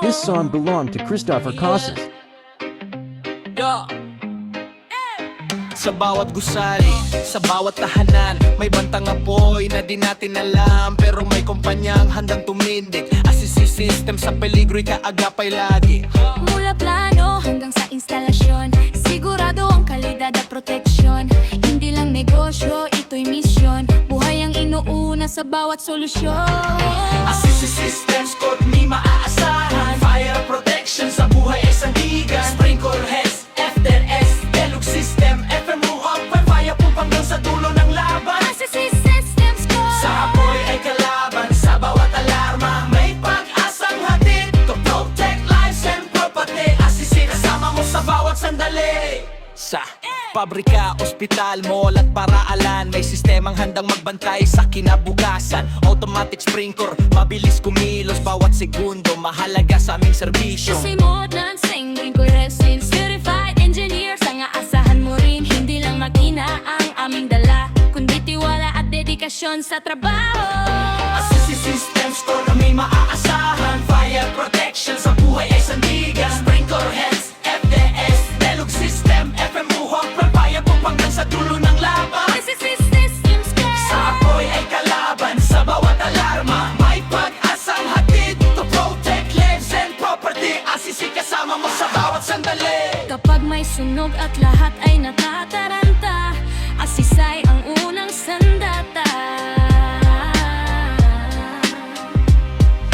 This song belonged to Christopher Casas. Yeah. Sa bawat gusali, sa bawat tahanan, may bantang apoy na di natin alam, pero may kumpanyang handang tumindig. Assist system sa peligro'y kaagapay lagi. Mula plano hanggang sa instalasyon, sigurado ang kalidad at proteksyon. Hindi lang negosyo, ito'y misyon. Buhay ang inuuna sa bawat solusyon. Assist systems ko di maaasahan. Fire protection sa buhay ay sandigan. Sprinkler heads, FDS, Deluxe system, FM Ruhang Fire pump hanggang sa dulo ng laban. Assist systems ko Sa apoy ay kalaban, sa bawat alarma may pag-asang hatid to protect lives and property. Assist kasama mo sa bawat sandali. Sa pabrika, ospital, mall at paraalan, may sistemang handang magbantay sa kinabukasan. Automatic sprinkler, mabilis kumilos bawat segundo, mahalaga sa aming serbisyo. Kasi modern singing cohesive certified engineers ang aasahan mo rin. Hindi lang makina ang aming dala, kundi tiwala at dedikasyon sa trabaho. Assist systems ko na may maaasahan. Fire protection sa buhay ay sandigan. Sprinkler heads, FDS, Deluxe system, FM Ruhang Fire pump hanggang sa dulo ng laban. Assist systems ko Sa apoy ay kalaban, sa bawat alarma may pag-asang hatid to protect lives and property. Assist kasama mo sa bawat sandali. Kapag may sunog at lahat ay natataranta, Asisay ang unang sandata.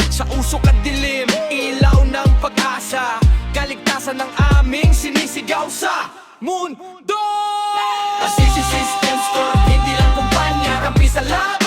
Sa usok at dilim, ilaw ng pag-asa, kaligtasan ng aming sinisigaw sa mundo. Assist systems ko, hindi lang kumpanya, kampi sa laban.